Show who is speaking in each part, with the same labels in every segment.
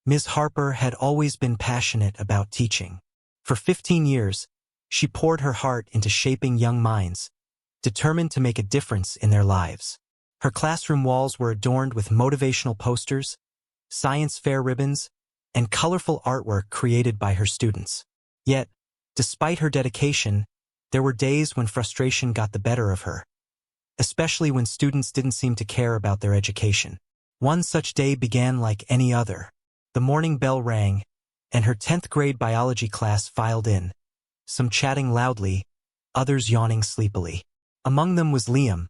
Speaker 1: Ms. Harper had always been passionate about teaching. For 15 years, she poured her heart into shaping young minds, determined to make a difference in their lives. Her classroom walls were adorned with motivational posters, science fair ribbons, and colorful artwork created by her students. Yet, despite her dedication, there were days when frustration got the better of her, especially when students didn't seem to care about their education. One such day began like any other. The morning bell rang, and her 10th grade biology class filed in, some chatting loudly, others yawning sleepily. Among them was Liam,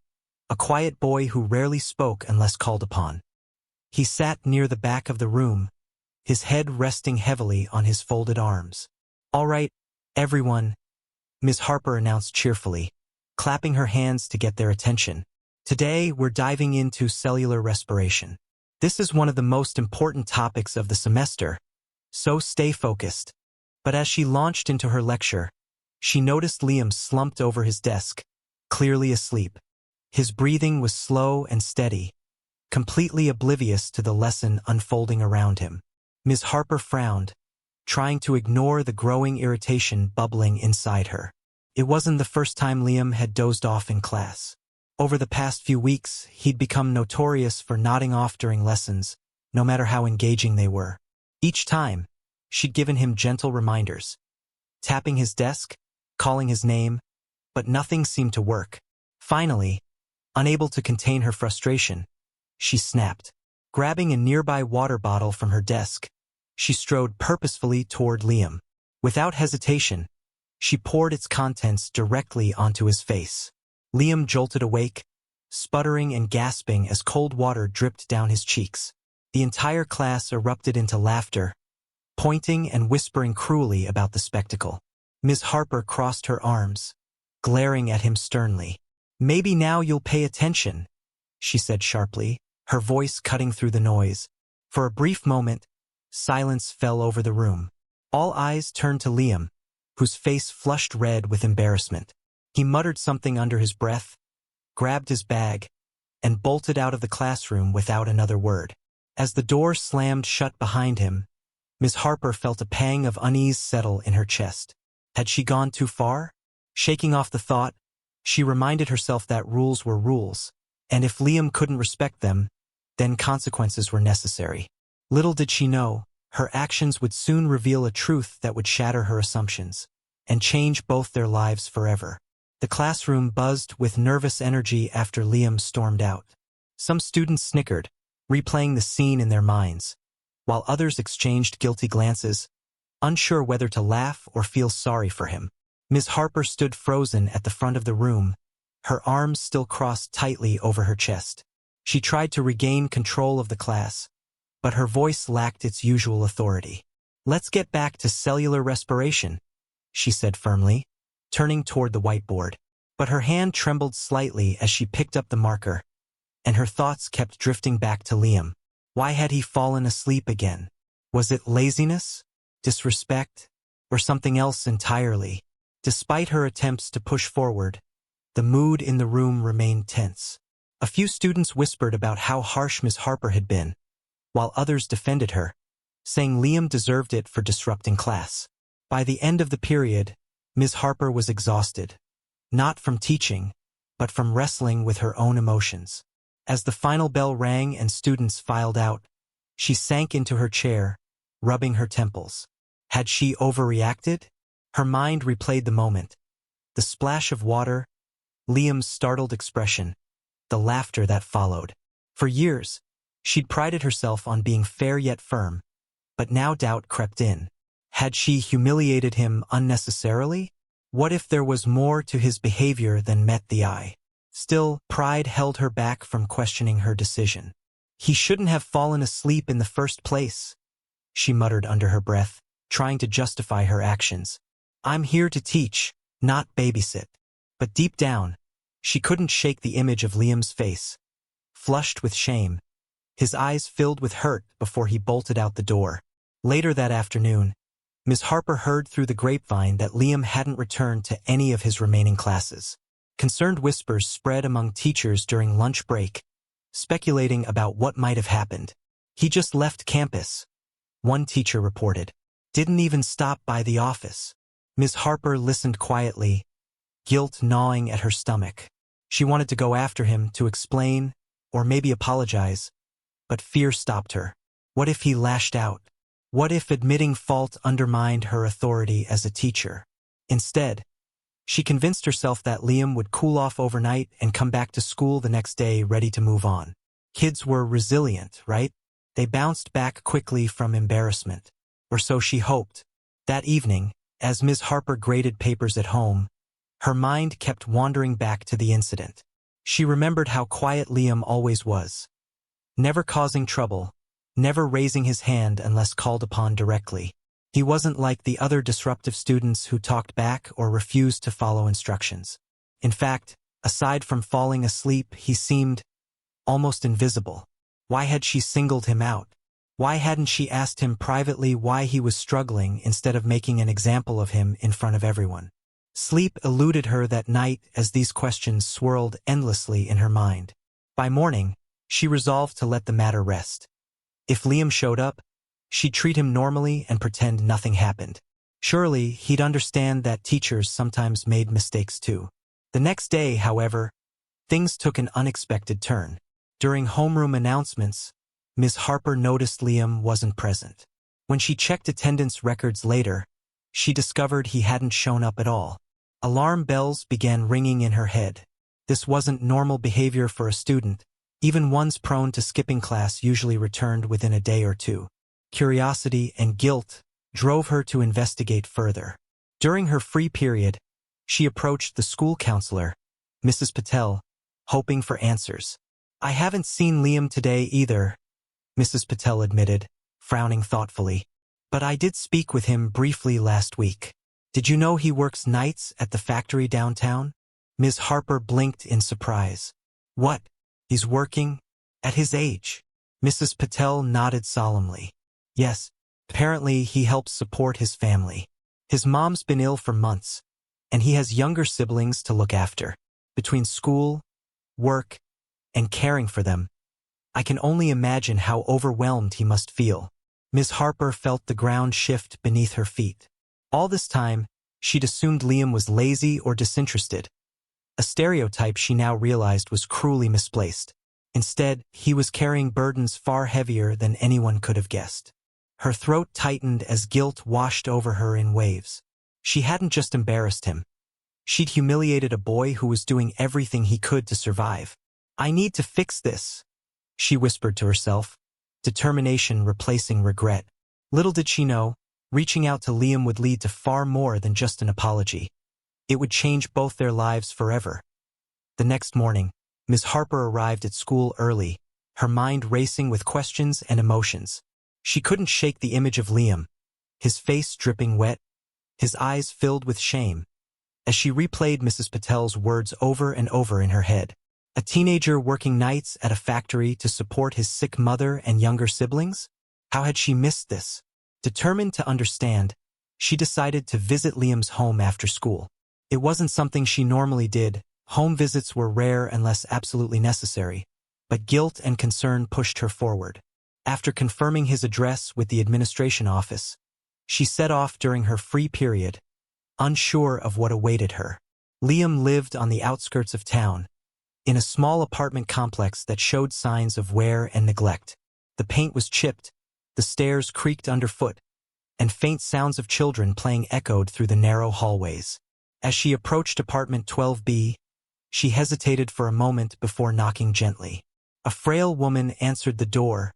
Speaker 1: a quiet boy who rarely spoke unless called upon. He sat near the back of the room, his head resting heavily on his folded arms. "All right, everyone," Ms. Harper announced cheerfully, clapping her hands to get their attention. "Today, we're diving into cellular respiration. This is one of the most important topics of the semester, so stay focused." But as she launched into her lecture, she noticed Liam slumped over his desk, clearly asleep. His breathing was slow and steady, completely oblivious to the lesson unfolding around him. Ms. Harper frowned, trying to ignore the growing irritation bubbling inside her. It wasn't the first time Liam had dozed off in class. Over the past few weeks, he'd become notorious for nodding off during lessons, no matter how engaging they were. Each time, she'd given him gentle reminders, tapping his desk, calling his name, but nothing seemed to work. Finally, unable to contain her frustration, she snapped. Grabbing a nearby water bottle from her desk, she strode purposefully toward Liam. Without hesitation, she poured its contents directly onto his face. Liam jolted awake, sputtering and gasping as cold water dripped down his cheeks. The entire class erupted into laughter, pointing and whispering cruelly about the spectacle. Ms. Harper crossed her arms, glaring at him sternly. "Maybe now you'll pay attention," she said sharply, her voice cutting through the noise. For a brief moment, silence fell over the room. All eyes turned to Liam, whose face flushed red with embarrassment. He muttered something under his breath, grabbed his bag, and bolted out of the classroom without another word. As the door slammed shut behind him, Ms. Harper felt a pang of unease settle in her chest. Had she gone too far? Shaking off the thought, she reminded herself that rules were rules, and if Liam couldn't respect them, then consequences were necessary. Little did she know, her actions would soon reveal a truth that would shatter her assumptions, and change both their lives forever. The classroom buzzed with nervous energy after Liam stormed out. Some students snickered, replaying the scene in their minds, while others exchanged guilty glances, unsure whether to laugh or feel sorry for him. Ms. Harper stood frozen at the front of the room, her arms still crossed tightly over her chest. She tried to regain control of the class, but her voice lacked its usual authority. "Let's get back to cellular respiration," she said firmly, turning toward the whiteboard. But her hand trembled slightly as she picked up the marker, and her thoughts kept drifting back to Liam. Why had he fallen asleep again? Was it laziness, disrespect, or something else entirely? Despite her attempts to push forward, the mood in the room remained tense. A few students whispered about how harsh Ms. Harper had been, while others defended her, saying Liam deserved it for disrupting class. By the end of the period, Ms. Harper was exhausted, not from teaching, but from wrestling with her own emotions. As the final bell rang and students filed out, she sank into her chair, rubbing her temples. Had she overreacted? Her mind replayed the moment. The splash of water, Liam's startled expression, the laughter that followed. For years, she'd prided herself on being fair yet firm, but now doubt crept in. Had she humiliated him unnecessarily? What if there was more to his behavior than met the eye? Still, pride held her back from questioning her decision. "He shouldn't have fallen asleep in the first place," she muttered under her breath, trying to justify her actions. "I'm here to teach, not babysit." But deep down, she couldn't shake the image of Liam's face, flushed with shame, his eyes filled with hurt before he bolted out the door. Later that afternoon, Ms. Harper heard through the grapevine that Liam hadn't returned to any of his remaining classes. Concerned whispers spread among teachers during lunch break, speculating about what might have happened. "He just left campus," one teacher reported. Didn't even stop by the office. Ms. Harper listened quietly, guilt gnawing at her stomach. She wanted to go after him to explain, or maybe apologize, but fear stopped her. What if he lashed out? What if admitting fault undermined her authority as a teacher? Instead, she convinced herself that Liam would cool off overnight and come back to school the next day ready to move on. Kids were resilient, right? They bounced back quickly from embarrassment. Or so she hoped. That evening, as Ms. Harper graded papers at home, her mind kept wandering back to the incident. She remembered how quiet Liam always was. Never causing trouble, never raising his hand unless called upon directly. He wasn't like the other disruptive students who talked back or refused to follow instructions. In fact, aside from falling asleep, he seemed almost invisible. Why had she singled him out? Why hadn't she asked him privately why he was struggling instead of making an example of him in front of everyone? Sleep eluded her that night as these questions swirled endlessly in her mind. By morning, she resolved to let the matter rest. If Liam showed up, she'd treat him normally and pretend nothing happened. Surely, he'd understand that teachers sometimes made mistakes too. The next day, however, things took an unexpected turn. During homeroom announcements, Ms. Harper noticed Liam wasn't present. When she checked attendance records later, she discovered he hadn't shown up at all. Alarm bells began ringing in her head. This wasn't normal behavior for a student. Even ones prone to skipping class usually returned within a day or two. Curiosity and guilt drove her to investigate further. During her free period, she approached the school counselor, Mrs. Patel, hoping for answers. I haven't seen Liam today either, Mrs. Patel admitted, frowning thoughtfully. But I did speak with him briefly last week. Did you know he works nights at the factory downtown? Ms. Harper blinked in surprise. What? He's working? At his age? Mrs. Patel nodded solemnly. Yes, apparently he helps support his family. His mom's been ill for months, and he has younger siblings to look after. Between school, work, and caring for them, I can only imagine how overwhelmed he must feel. Ms. Harper felt the ground shift beneath her feet. All this time, she'd assumed Liam was lazy or disinterested. A stereotype she now realized was cruelly misplaced. Instead, he was carrying burdens far heavier than anyone could have guessed. Her throat tightened as guilt washed over her in waves. She hadn't just embarrassed him. She'd humiliated a boy who was doing everything he could to survive. I need to fix this, she whispered to herself, determination replacing regret. Little did she know, reaching out to Liam would lead to far more than just an apology. It would change both their lives forever. The next morning, Ms. Harper arrived at school early, her mind racing with questions and emotions. She couldn't shake the image of Liam, his face dripping wet, his eyes filled with shame. As she replayed Mrs. Patel's words over and over in her head, a teenager working nights at a factory to support his sick mother and younger siblings? How had she missed this? Determined to understand, she decided to visit Liam's home after school. It wasn't something she normally did. Home visits were rare unless absolutely necessary, but guilt and concern pushed her forward. After confirming his address with the administration office, she set off during her free period, unsure of what awaited her. Liam lived on the outskirts of town, in a small apartment complex that showed signs of wear and neglect. The paint was chipped, the stairs creaked underfoot, and faint sounds of children playing echoed through the narrow hallways. As she approached apartment 12B, she hesitated for a moment before knocking gently. A frail woman answered the door,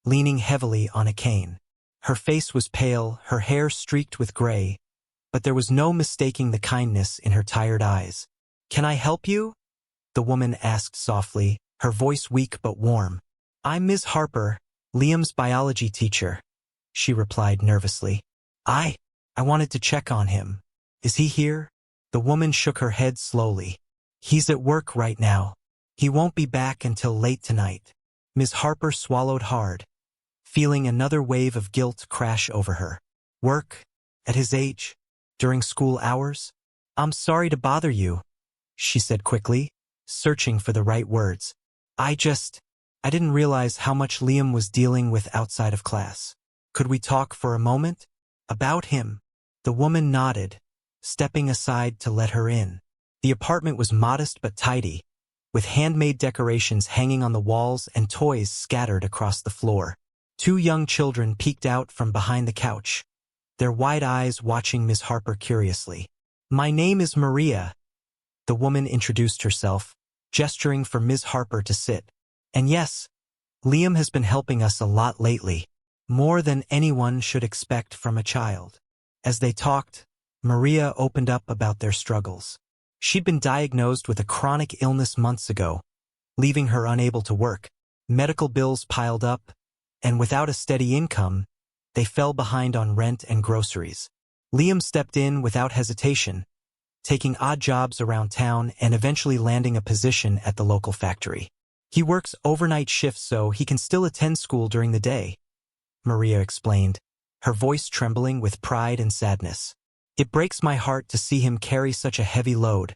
Speaker 1: leaning heavily on a cane. Her face was pale, her hair streaked with gray, but there was no mistaking the kindness in her tired eyes. "Can I help you?" the woman asked softly, her voice weak but warm. "I'm Ms. Harper, Liam's biology teacher," she replied nervously. I wanted to check on him. Is he here?" The woman shook her head slowly. "He's at work right now. He won't be back until late tonight." Ms. Harper swallowed hard, feeling another wave of guilt crash over her. Work? At his age? During school hours? "I'm sorry to bother you," she said quickly, searching for the right words. I didn't realize how much Liam was dealing with outside of class." Could we talk for a moment? About him. The woman nodded, stepping aside to let her in. The apartment was modest but tidy, with handmade decorations hanging on the walls and toys scattered across the floor. Two young children peeked out from behind the couch, their wide eyes watching Ms. Harper curiously. "My name is Maria," the woman introduced herself, gesturing for Ms. Harper to sit. "And yes, Liam has been helping us a lot lately, more than anyone should expect from a child." As they talked, Maria opened up about their struggles. She'd been diagnosed with a chronic illness months ago, leaving her unable to work. Medical bills piled up, and without a steady income, they fell behind on rent and groceries. Liam stepped in without hesitation, taking odd jobs around town and eventually landing a position at the local factory. "He works overnight shifts so he can still attend school during the day," Maria explained, her voice trembling with pride and sadness. "It breaks my heart to see him carry such a heavy load,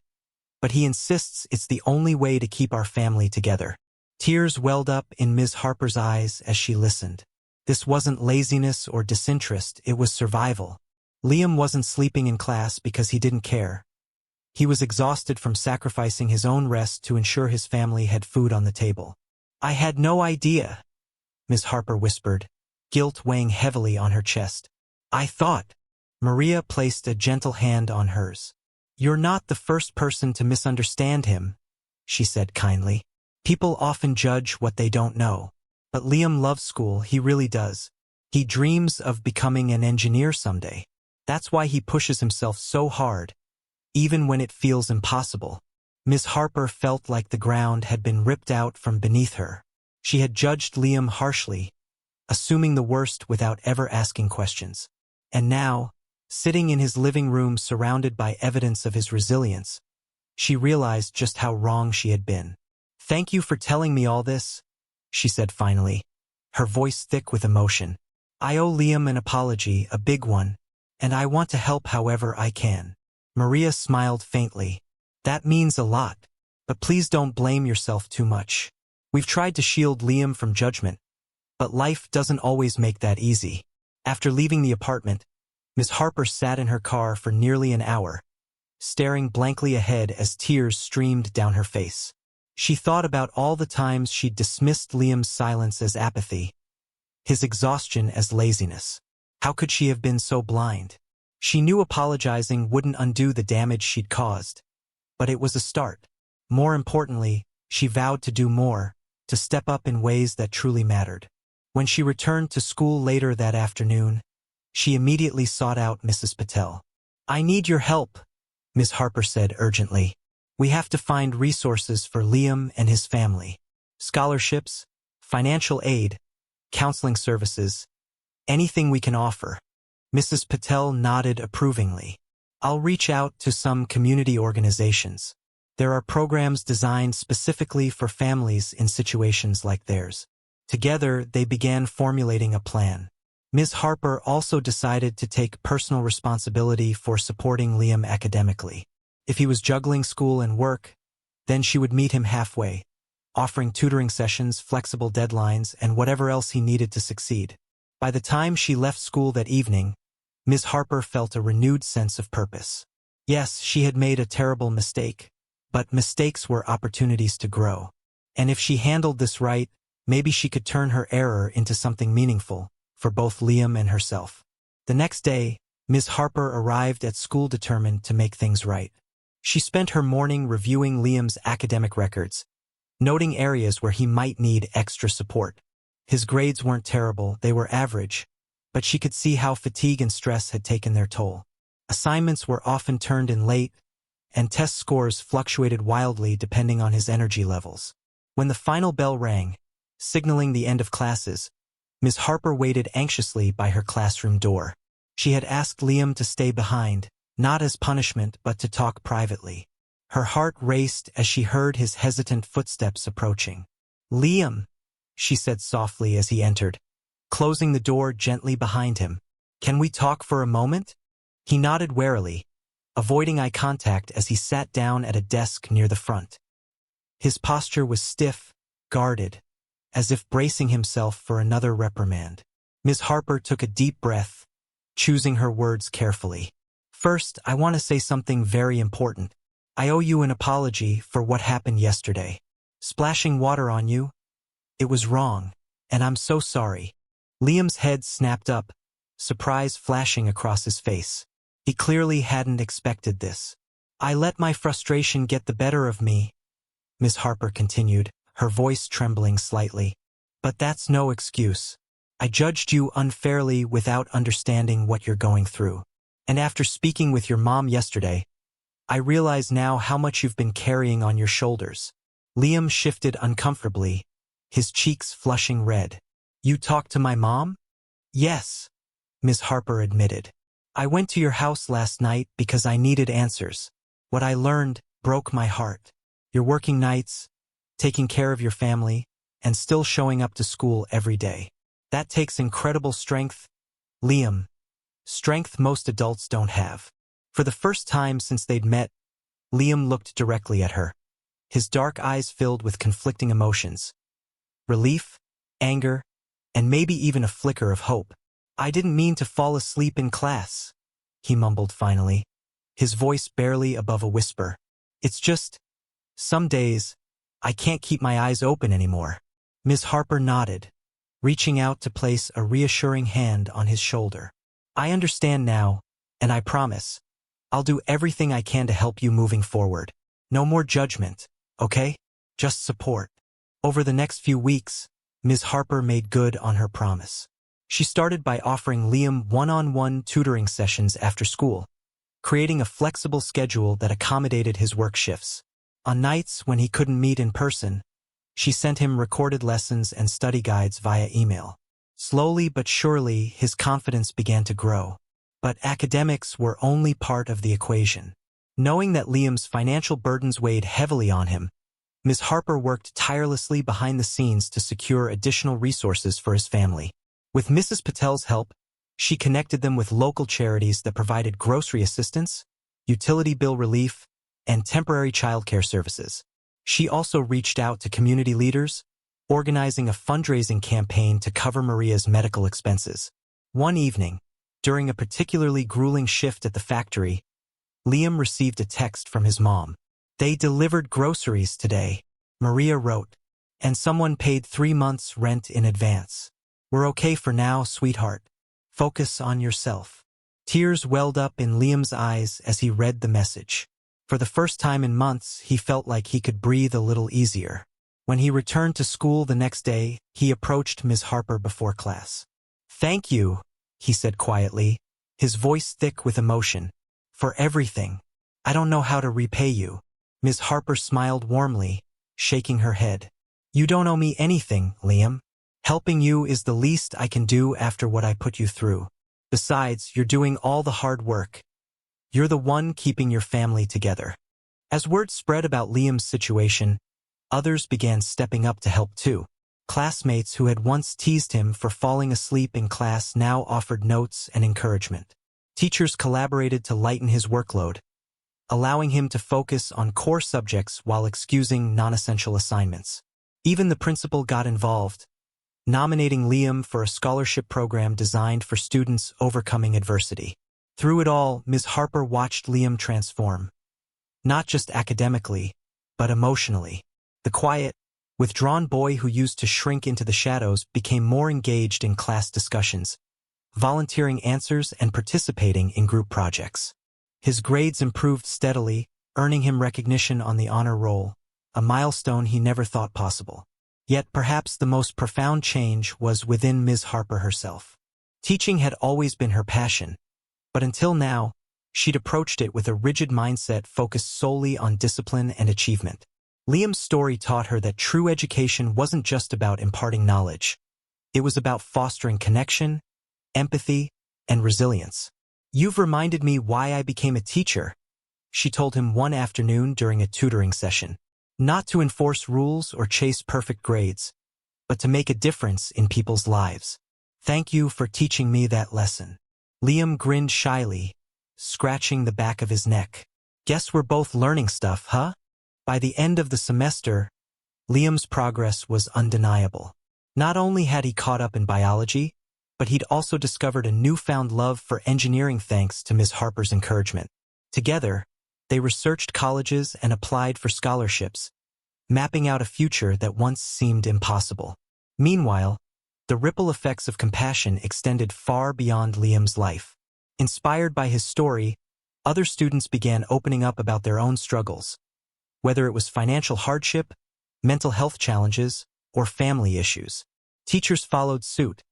Speaker 1: but he insists it's the only way to keep our family together." Tears welled up in Ms. Harper's eyes as she listened. This wasn't laziness or disinterest, it was survival. Liam wasn't sleeping in class because he didn't care. He was exhausted from sacrificing his own rest to ensure his family had food on the table. "I had no idea," Ms. Harper whispered, guilt weighing heavily on her chest. "I thought—" Maria placed a gentle hand on hers. "You're not the first person to misunderstand him," she said kindly. "People often judge what they don't know. But Liam loves school, he really does. He dreams of becoming an engineer someday. That's why he pushes himself so hard, even when it feels impossible." Ms. Harper felt like the ground had been ripped out from beneath her. She had judged Liam harshly, assuming the worst without ever asking questions. And now, sitting in his living room surrounded by evidence of his resilience, she realized just how wrong she had been. "Thank you for telling me all this," she said finally, her voice thick with emotion. "I owe Liam an apology, a big one, and I want to help however I can." Maria smiled faintly. "That means a lot, but please don't blame yourself too much. We've tried to shield Liam from judgment, but life doesn't always make that easy." After leaving the apartment, Ms. Harper sat in her car for nearly an hour, staring blankly ahead as tears streamed down her face. She thought about all the times she'd dismissed Liam's silence as apathy, his exhaustion as laziness. How could she have been so blind? She knew apologizing wouldn't undo the damage she'd caused, but it was a start. More importantly, she vowed to do more, to step up in ways that truly mattered. When she returned to school later that afternoon, she immediately sought out Mrs. Patel. "I need your help," Ms. Harper said urgently. "We have to find resources for Liam and his family. Scholarships, financial aid, counseling services, anything we can offer." Mrs. Patel nodded approvingly. "I'll reach out to some community organizations. There are programs designed specifically for families in situations like theirs." Together, they began formulating a plan. Ms. Harper also decided to take personal responsibility for supporting Liam academically. If he was juggling school and work, then she would meet him halfway, offering tutoring sessions, flexible deadlines, and whatever else he needed to succeed. By the time she left school that evening, Ms. Harper felt a renewed sense of purpose. Yes, she had made a terrible mistake, but mistakes were opportunities to grow. And if she handled this right, maybe she could turn her error into something meaningful for both Liam and herself. The next day, Ms. Harper arrived at school determined to make things right. She spent her morning reviewing Liam's academic records, noting areas where he might need extra support. His grades weren't terrible, they were average, but she could see how fatigue and stress had taken their toll. Assignments were often turned in late, and test scores fluctuated wildly depending on his energy levels. When the final bell rang, signaling the end of classes, Ms. Harper waited anxiously by her classroom door. She had asked Liam to stay behind, not as punishment but to talk privately. Her heart raced as she heard his hesitant footsteps approaching. "Liam," she said softly as he entered, closing the door gently behind him. "Can we talk for a moment?" He nodded warily, avoiding eye contact as he sat down at a desk near the front. His posture was stiff, guarded, as if bracing himself for another reprimand. Ms. Harper took a deep breath, choosing her words carefully. First, I want to say something very important. I owe you an apology for what happened yesterday. Splashing water on you? It was wrong, and I'm so sorry. Liam's head snapped up, surprise flashing across his face. He clearly hadn't expected this. I let my frustration get the better of me, Miss Harper continued, her voice trembling slightly. But that's no excuse. I judged you unfairly without understanding what you're going through. And after speaking with your mom yesterday, I realize now how much you've been carrying on your shoulders. Liam shifted uncomfortably, his cheeks flushing red. You talked to my mom? Yes, Miss Harper admitted. I went to your house last night because I needed answers. What I learned broke my heart. You're working nights, taking care of your family, and still showing up to school every day. That takes incredible strength, Liam. Strength most adults don't have. For the first time since they'd met, Liam looked directly at her. His dark eyes filled with conflicting emotions. Relief, anger, and maybe even a flicker of hope. I didn't mean to fall asleep in class, he mumbled finally, his voice barely above a whisper. It's just, some days, I can't keep my eyes open anymore. Ms. Harper nodded, reaching out to place a reassuring hand on his shoulder. I understand now, and I promise, I'll do everything I can to help you moving forward. No more judgment, okay? Just support. Over the next few weeks, Ms. Harper made good on her promise. She started by offering Liam one-on-one tutoring sessions after school, creating a flexible schedule that accommodated his work shifts. On nights when he couldn't meet in person, she sent him recorded lessons and study guides via email. Slowly but surely, his confidence began to grow. But academics were only part of the equation. Knowing that Liam's financial burdens weighed heavily on him, Ms. Harper worked tirelessly behind the scenes to secure additional resources for his family. With Mrs. Patel's help, she connected them with local charities that provided grocery assistance, utility bill relief, and temporary childcare services. She also reached out to community leaders, organizing a fundraising campaign to cover Maria's medical expenses. One evening, during a particularly grueling shift at the factory, Liam received a text from his mom. They delivered groceries today, Maria wrote, and someone paid 3 months' rent in advance. We're okay for now, sweetheart. Focus on yourself. Tears welled up in Liam's eyes as he read the message. For the first time in months, he felt like he could breathe a little easier. When he returned to school the next day, he approached Ms. Harper before class. Thank you, he said quietly, his voice thick with emotion. For everything. I don't know how to repay you. Ms. Harper smiled warmly, shaking her head. You don't owe me anything, Liam. Helping you is the least I can do after what I put you through. Besides, you're doing all the hard work. You're the one keeping your family together. As word spread about Liam's situation, others began stepping up to help too. Classmates who had once teased him for falling asleep in class now offered notes and encouragement. Teachers collaborated to lighten his workload, allowing him to focus on core subjects while excusing non-essential assignments. Even the principal got involved, nominating Liam for a scholarship program designed for students overcoming adversity. Through it all, Ms. Harper watched Liam transform. Not just academically, but emotionally. The quiet, withdrawn boy who used to shrink into the shadows became more engaged in class discussions, volunteering answers and participating in group projects. His grades improved steadily, earning him recognition on the honor roll, a milestone he never thought possible. Yet perhaps the most profound change was within Ms. Harper herself. Teaching had always been her passion, but until now, she'd approached it with a rigid mindset focused solely on discipline and achievement. Liam's story taught her that true education wasn't just about imparting knowledge. It was about fostering connection, empathy, and resilience. You've reminded me why I became a teacher, she told him one afternoon during a tutoring session. Not to enforce rules or chase perfect grades, but to make a difference in people's lives. Thank you for teaching me that lesson. Liam grinned shyly, scratching the back of his neck. Guess we're both learning stuff, huh? By the end of the semester, Liam's progress was undeniable. Not only had he caught up in biology, but he'd also discovered a newfound love for engineering thanks to Ms. Harper's encouragement. Together, they researched colleges and applied for scholarships, mapping out a future that once seemed impossible. Meanwhile, the ripple effects of compassion extended far beyond Liam's life. Inspired by his story, other students began opening up about their own struggles, whether it was financial hardship, mental health challenges, or family issues. Teachers followed suit,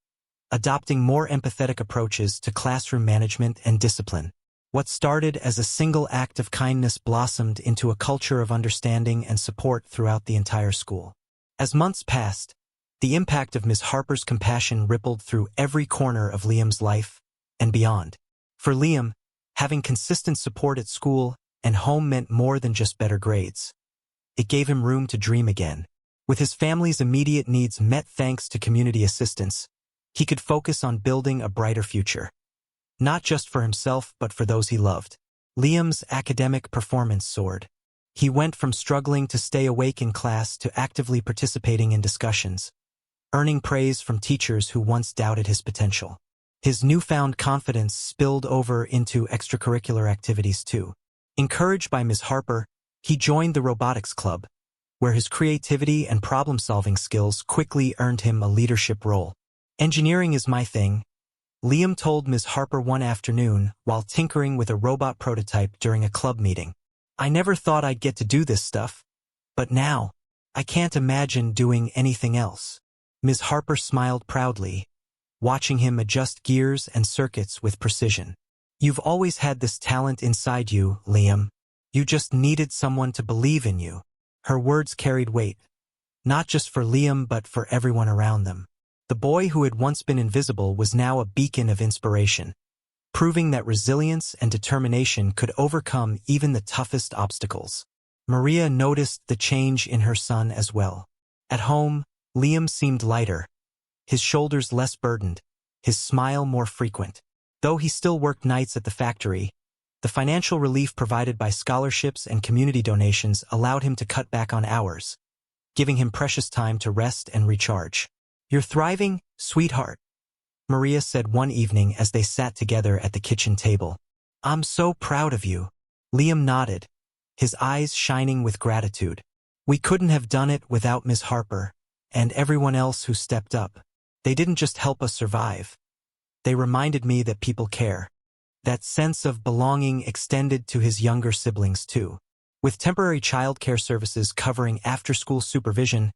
Speaker 1: adopting more empathetic approaches to classroom management and discipline. What started as a single act of kindness blossomed into a culture of understanding and support throughout the entire school. As months passed, the impact of Ms. Harper's compassion rippled through every corner of Liam's life and beyond. For Liam, having consistent support at school and home meant more than just better grades. It gave him room to dream again. With his family's immediate needs met thanks to community assistance, he could focus on building a brighter future. Not just for himself, but for those he loved. Liam's academic performance soared. He went from struggling to stay awake in class to actively participating in discussions, earning praise from teachers who once doubted his potential. His newfound confidence spilled over into extracurricular activities too. Encouraged by Ms. Harper, he joined the robotics club, where his creativity and problem-solving skills quickly earned him a leadership role. "Engineering is my thing," Liam told Ms. Harper one afternoon while tinkering with a robot prototype during a club meeting. "I never thought I'd get to do this stuff, but now, I can't imagine doing anything else." Ms. Harper smiled proudly, watching him adjust gears and circuits with precision. "You've always had this talent inside you, Liam. You just needed someone to believe in you." Her words carried weight, not just for Liam but for everyone around them. The boy who had once been invisible was now a beacon of inspiration, proving that resilience and determination could overcome even the toughest obstacles. Maria noticed the change in her son as well. At home, Liam seemed lighter, his shoulders less burdened, his smile more frequent. Though he still worked nights at the factory, the financial relief provided by scholarships and community donations allowed him to cut back on hours, giving him precious time to rest and recharge. "You're thriving, sweetheart," Maria said one evening as they sat together at the kitchen table. "I'm so proud of you." Liam nodded, his eyes shining with gratitude. "We couldn't have done it without Ms. Harper and everyone else who stepped up. They didn't just help us survive. They reminded me that people care." That sense of belonging extended to his younger siblings too. With temporary childcare services covering after-school supervision,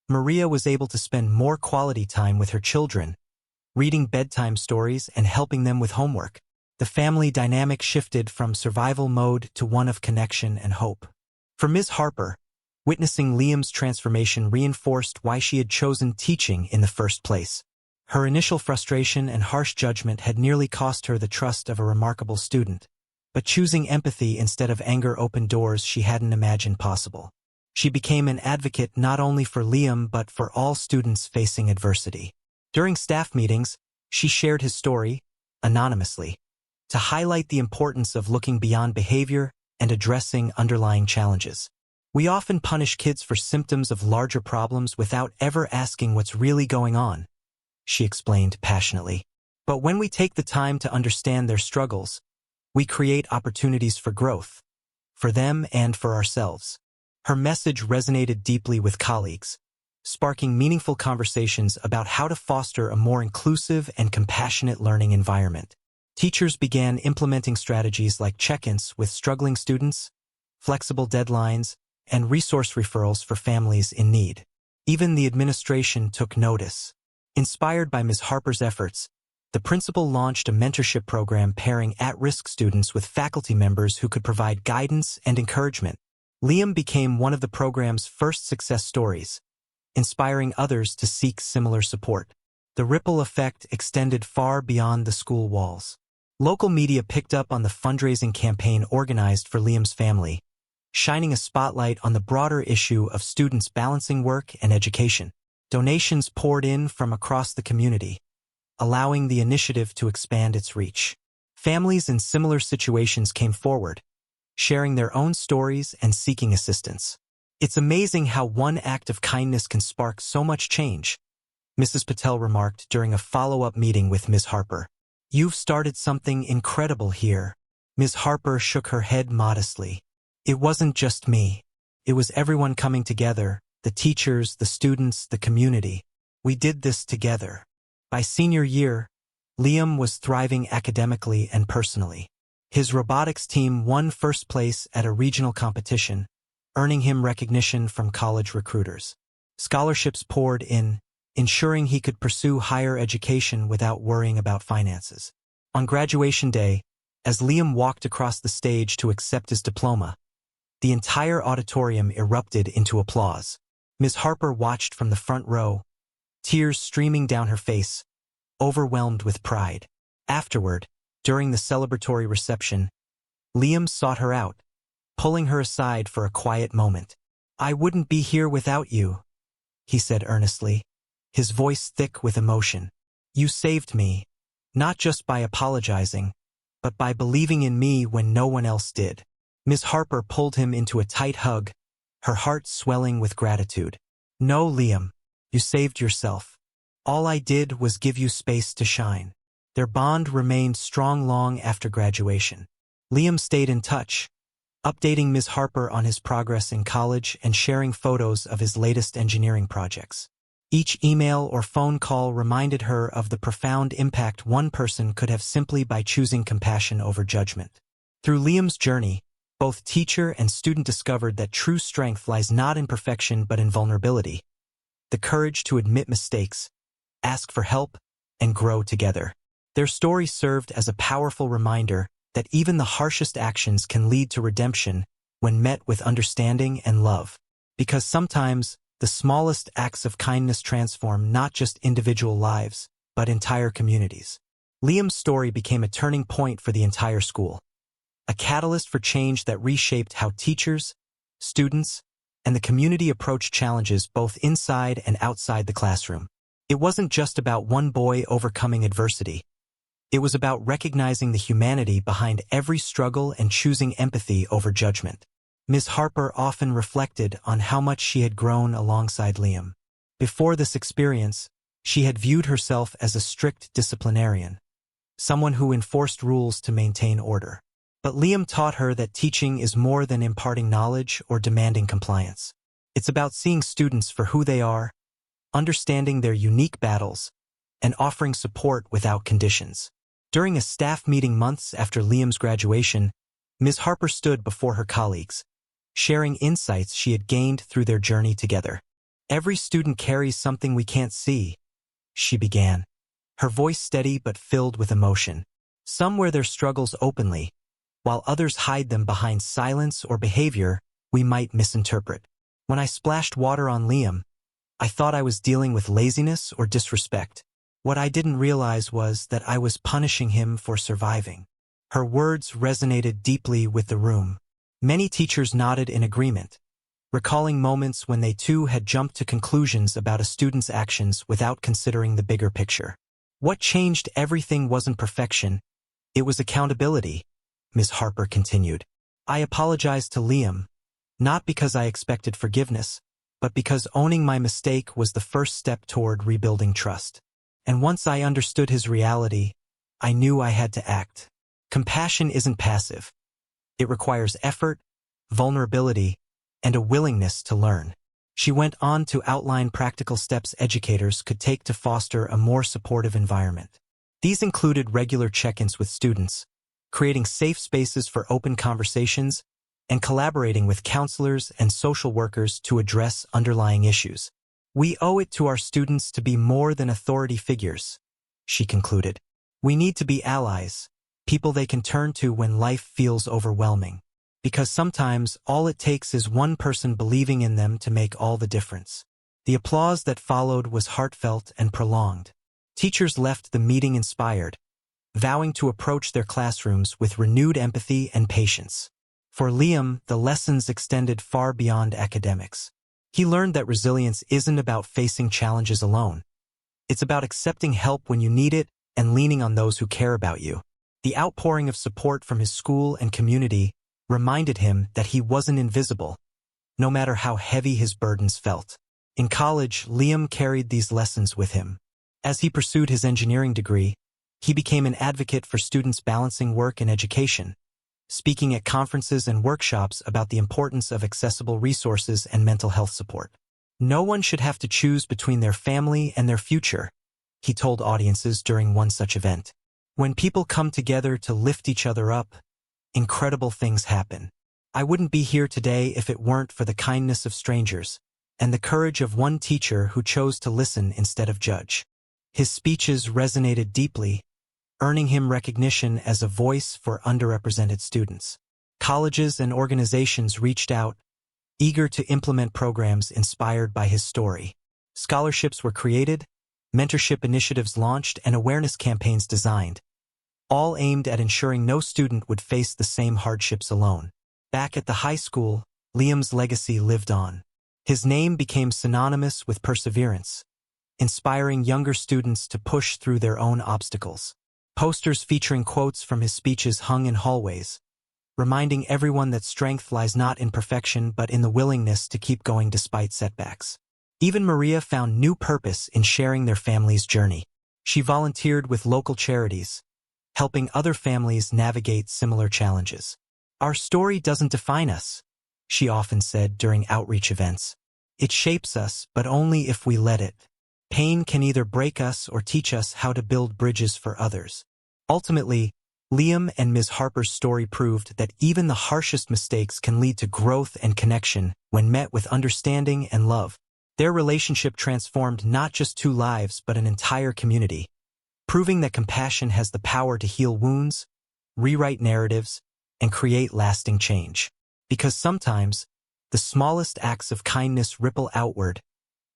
Speaker 1: Maria was able to spend more quality time with her children, reading bedtime stories and helping them with homework. The family dynamic shifted from survival mode to one of connection and hope. For Ms. Harper, witnessing Liam's transformation reinforced why she had chosen teaching in the first place. Her initial frustration and harsh judgment had nearly cost her the trust of a remarkable student, but choosing empathy instead of anger opened doors she hadn't imagined possible. She became an advocate not only for Liam but for all students facing adversity. During staff meetings, she shared his story, anonymously, to highlight the importance of looking beyond behavior and addressing underlying challenges. "We often punish kids for symptoms of larger problems without ever asking what's really going on," she explained passionately. "But when we take the time to understand their struggles, we create opportunities for growth, for them and for ourselves." Her message resonated deeply with colleagues, sparking meaningful conversations about how to foster a more inclusive and compassionate learning environment. Teachers began implementing strategies like check-ins with struggling students, flexible deadlines, and resource referrals for families in need. Even the administration took notice. Inspired by Ms. Harper's efforts, the principal launched a mentorship program pairing at-risk students with faculty members who could provide guidance and encouragement. Liam became one of the program's first success stories, inspiring others to seek similar support. The ripple effect extended far beyond the school walls. Local media picked up on the fundraising campaign organized for Liam's family, shining a spotlight on the broader issue of students balancing work and education. Donations poured in from across the community, allowing the initiative to expand its reach. Families in similar situations came forward, sharing their own stories and seeking assistance. It's amazing how one act of kindness can spark so much change, Mrs. Patel remarked during a follow-up meeting with Ms. Harper. "You've started something incredible here." Ms. Harper shook her head modestly. "It wasn't just me. It was everyone coming together, the teachers, the students, the community. We did this together." By senior year, Liam was thriving academically and personally. His robotics team won first place at a regional competition, earning him recognition from college recruiters. Scholarships poured in, ensuring he could pursue higher education without worrying about finances. On graduation day, as Liam walked across the stage to accept his diploma, the entire auditorium erupted into applause. Ms. Harper watched from the front row, tears streaming down her face, overwhelmed with pride. Afterward, during the celebratory reception, Liam sought her out, pulling her aside for a quiet moment. "I wouldn't be here without you," he said earnestly, his voice thick with emotion. "You saved me, not just by apologizing, but by believing in me when no one else did." Ms. Harper pulled him into a tight hug, her heart swelling with gratitude. "No, Liam, you saved yourself. All I did was give you space to shine." Their bond remained strong long after graduation. Liam stayed in touch, updating Ms. Harper on his progress in college and sharing photos of his latest engineering projects. Each email or phone call reminded her of the profound impact one person could have simply by choosing compassion over judgment. Through Liam's journey, both teacher and student discovered that true strength lies not in perfection but in vulnerability, the courage to admit mistakes, ask for help, and grow together. Their story served as a powerful reminder that even the harshest actions can lead to redemption when met with understanding and love. Because sometimes, the smallest acts of kindness transform not just individual lives, but entire communities. Liam's story became a turning point for the entire school, a catalyst for change that reshaped how teachers, students, and the community approached challenges both inside and outside the classroom. It wasn't just about one boy overcoming adversity. It was about recognizing the humanity behind every struggle and choosing empathy over judgment. Ms. Harper often reflected on how much she had grown alongside Liam. Before this experience, she had viewed herself as a strict disciplinarian, someone who enforced rules to maintain order. But Liam taught her that teaching is more than imparting knowledge or demanding compliance. It's about seeing students for who they are, understanding their unique battles, and offering support without conditions. During a staff meeting months after Liam's graduation, Ms. Harper stood before her colleagues, sharing insights she had gained through their journey together. "Every student carries something we can't see," she began, her voice steady but filled with emotion. "Some wear their struggles openly, while others hide them behind silence or behavior we might misinterpret. When I splashed water on Liam, I thought I was dealing with laziness or disrespect. What I didn't realize was that I was punishing him for surviving." Her words resonated deeply with the room. Many teachers nodded in agreement, recalling moments when they too had jumped to conclusions about a student's actions without considering the bigger picture. What changed everything wasn't perfection, it was accountability, Ms. Harper continued. "I apologized to Liam, not because I expected forgiveness, but because owning my mistake was the first step toward rebuilding trust. And once I understood his reality, I knew I had to act." Compassion isn't passive. It requires effort, vulnerability, and a willingness to learn. She went on to outline practical steps educators could take to foster a more supportive environment. These included regular check-ins with students, creating safe spaces for open conversations, and collaborating with counselors and social workers to address underlying issues. "We owe it to our students to be more than authority figures," she concluded. "We need to be allies, people they can turn to when life feels overwhelming. Because sometimes all it takes is one person believing in them to make all the difference." The applause that followed was heartfelt and prolonged. Teachers left the meeting inspired, vowing to approach their classrooms with renewed empathy and patience. For Liam, the lessons extended far beyond academics. He learned that resilience isn't about facing challenges alone. It's about accepting help when you need it and leaning on those who care about you. The outpouring of support from his school and community reminded him that he wasn't invisible, no matter how heavy his burdens felt. In college, Liam carried these lessons with him. As he pursued his engineering degree, he became an advocate for students balancing work and education, speaking at conferences and workshops about the importance of accessible resources and mental health support. No one should have to choose between their family and their future, he told audiences during one such event. When people come together to lift each other up, incredible things happen. I wouldn't be here today if it weren't for the kindness of strangers and the courage of one teacher who chose to listen instead of judge. His speeches resonated deeply, earning him recognition as a voice for underrepresented students. Colleges and organizations reached out, eager to implement programs inspired by his story. Scholarships were created, mentorship initiatives launched, and awareness campaigns designed, all aimed at ensuring no student would face the same hardships alone. Back at the high school, Liam's legacy lived on. His name became synonymous with perseverance, inspiring younger students to push through their own obstacles. Posters featuring quotes from his speeches hung in hallways, reminding everyone that strength lies not in perfection but in the willingness to keep going despite setbacks. Even Maria found new purpose in sharing their family's journey. She volunteered with local charities, helping other families navigate similar challenges. "Our story doesn't define us," she often said during outreach events. "It shapes us, but only if we let it. Pain can either break us or teach us how to build bridges for others." Ultimately, Liam and Ms. Harper's story proved that even the harshest mistakes can lead to growth and connection when met with understanding and love. Their relationship transformed not just two lives but an entire community, proving that compassion has the power to heal wounds, rewrite narratives, and create lasting change. Because sometimes, the smallest acts of kindness ripple outward,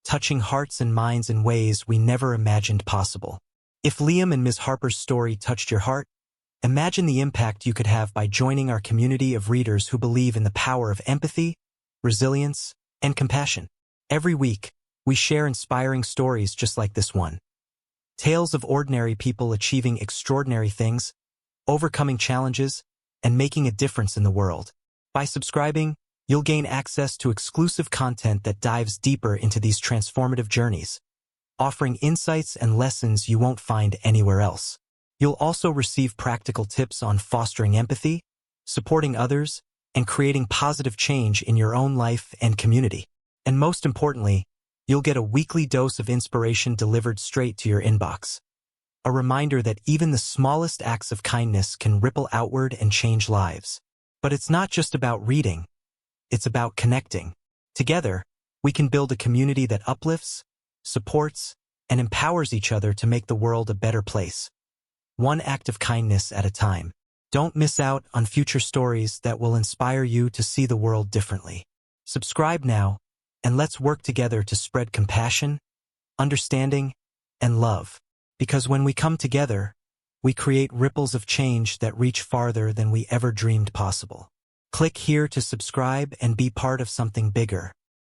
Speaker 1: touching hearts and minds in ways we never imagined possible. If Liam and Ms. Harper's story touched your heart, imagine the impact you could have by joining our community of readers who believe in the power of empathy, resilience, and compassion. Every week, we share inspiring stories just like this one. Tales of ordinary people achieving extraordinary things, overcoming challenges, and making a difference in the world. By subscribing, you'll gain access to exclusive content that dives deeper into these transformative journeys, offering insights and lessons you won't find anywhere else. You'll also receive practical tips on fostering empathy, supporting others, and creating positive change in your own life and community. And most importantly, you'll get a weekly dose of inspiration delivered straight to your inbox. A reminder that even the smallest acts of kindness can ripple outward and change lives. But it's not just about reading. It's about connecting. Together, we can build a community that uplifts, supports, and empowers each other to make the world a better place. One act of kindness at a time. Don't miss out on future stories that will inspire you to see the world differently. Subscribe now, and let's work together to spread compassion, understanding, and love. Because when we come together, we create ripples of change that reach farther than we ever dreamed possible. Click here to subscribe and be part of something bigger.